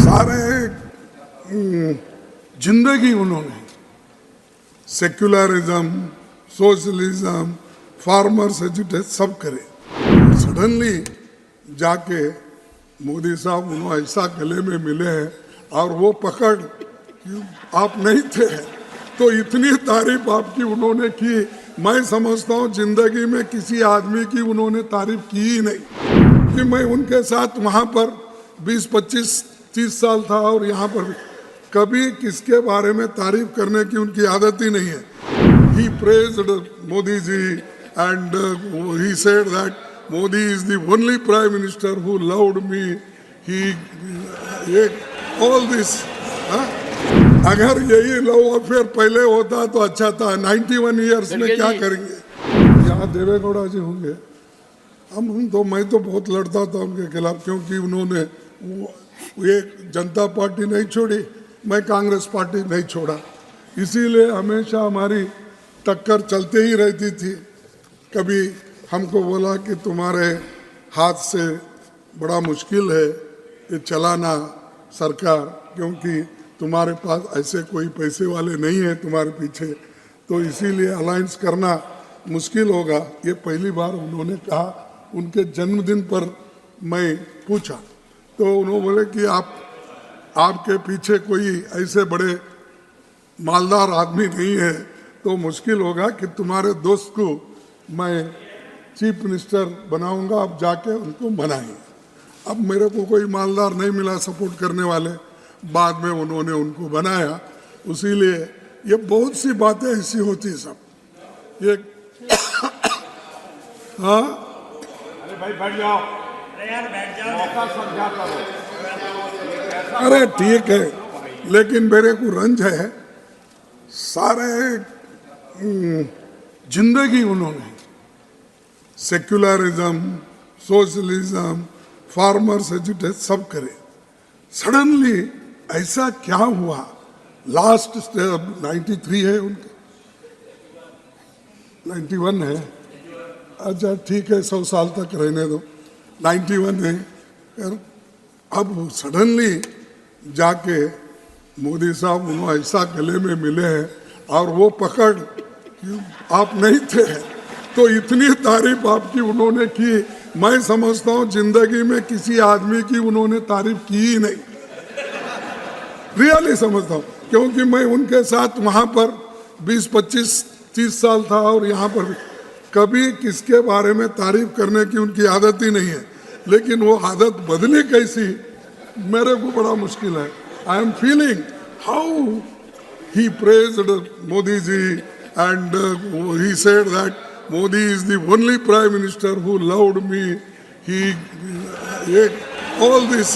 सारे जिंदगी उन्होंने सेक्युलरिज्म, सोशलिज्म, फार्मर्स एजुटेशन सब करे। सडनली जाके मोदी साहब उन्होंने ऐसा गले में मिले हैं और वो पकड़ कि आप नहीं थे, तो इतनी तारीफ आपकी उन्होंने की। मैं समझता हूँ जिंदगी में किसी आदमी की उन्होंने तारीफ की ही नहीं। कि मैं उनके साथ वहाँ पर 20, 25, 30 साल था और यहाँ पर कभी किसके बारे में तारीफ करने की उनकी आदत ही नहीं है। He praised Modi ji and he said that Modi is the only prime minister who loved me. He all this. अगर यही लव अफेयर पहले होता तो अच्छा था। 91 ईयर्स में क्या करेंगे? यहाँ देवेगौड़ा जी होंगे। मैं तो बहुत लड़ता था उनके खिलाफ, क्योंकि उन्होंने ये जनता पार्टी नहीं छोड़ी, मैं कांग्रेस पार्टी नहीं छोड़ा, इसीलिए हमेशा हमारी टक्कर चलते ही रहती थी। कभी हमको बोला कि तुम्हारे हाथ से बड़ा मुश्किल है ये चलाना सरकार, क्योंकि तुम्हारे पास ऐसे कोई पैसे वाले नहीं है तुम्हारे पीछे, तो इसीलिए अलायंस करना मुश्किल होगा। ये पहली बार उन्होंने कहा। उनके जन्मदिन पर मैं पूछा तो उन्होंने बोले कि आपके पीछे कोई ऐसे बड़े मालदार आदमी नहीं है, तो मुश्किल होगा कि तुम्हारे दोस्त को मैं चीफ मिनिस्टर बनाऊंगा, आप जाके उनको बनाएं। अब मेरे को कोई मालदार नहीं मिला सपोर्ट करने वाले, बाद में उन्होंने उनको बनाया। इसीलिए ये बहुत सी बातें ऐसी होती सब ये हाँ। अरे भाई बैठ जाओ, अरे यार बैठ जाओ, मौका समझा करो। अरे ठीक है, लेकिन मेरे को रंज है। सारे जिंदगी उन्होंने सेक्युलरिज्म, सोशलिज्म, फार्मर्स एजुटेशन सब करे। सडनली ऐसा क्या हुआ? लास्ट 93 है उनके, 91 है। अच्छा ठीक है, 100 साल तक रहने दो। 91 है। अब सडनली जाके मोदी साहब उन्होंने ऐसा गले में मिले हैं और वो पकड़ कि आप नहीं थे, तो इतनी तारीफ आपकी उन्होंने की। मैं समझता हूँ जिंदगी में किसी आदमी की उन्होंने तारीफ की ही नहीं, रियली समझता हूँ, क्योंकि मैं उनके साथ वहाँ पर 20, 25, 30 साल था और यहाँ पर कभी किसके बारे में तारीफ करने की उनकी आदत ही नहीं है। लेकिन वो आदत बदली कैसी, मेरे को बड़ा मुश्किल है। I am feeling how he praised Modi ji and he said that Modi is the only prime minister who loved me. He all this.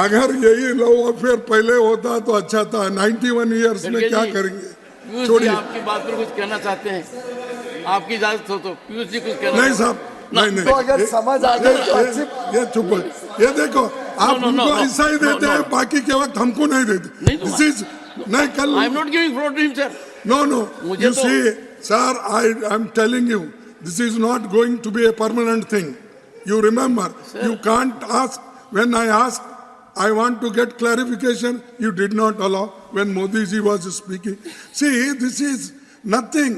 अगर यही लव अफेयर पहले होता तो अच्छा था। 91 ईयर्स में क्या करेंगे? छोड़िए, आपकी बात पर कुछ कहना चाहते हैं, आपकी इजाजत हो तो पीयूष जी कुछ कहना। नहीं साहब, नहीं तो अगर समझ आ जाए तो अच्छी। ये चुप, ये देखो आप उनको ऐसा ही देते हैं, बाकी के वक्त हमको नहीं देते। दिस इज नहीं कल। I am not giving floor to him sir. No, you see, sir, I'm telling you, this is not going to be a permanent thing. You remember, sir, you can't ask. When I asked, I want to get clarification, you did not allow when Modi ji was speaking. See, this is nothing.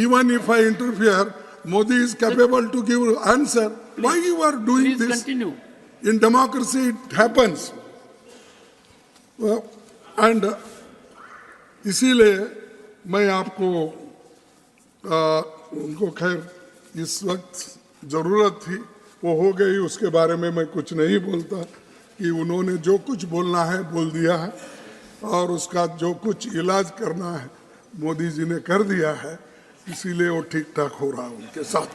Even if I interfere, Modi is capable to give answer. Why you are doing this? Please continue. In democracy, it happens. Well, and इसीलिए मैं आपको उनको खैर इस वक्त ज़रूरत थी, वो हो गई, उसके बारे में मैं कुछ नहीं बोलता। कि उन्होंने जो कुछ बोलना है बोल दिया है और उसका जो कुछ इलाज करना है मोदी जी ने कर दिया है, इसीलिए वो ठीक ठाक हो रहा है उनके साथ।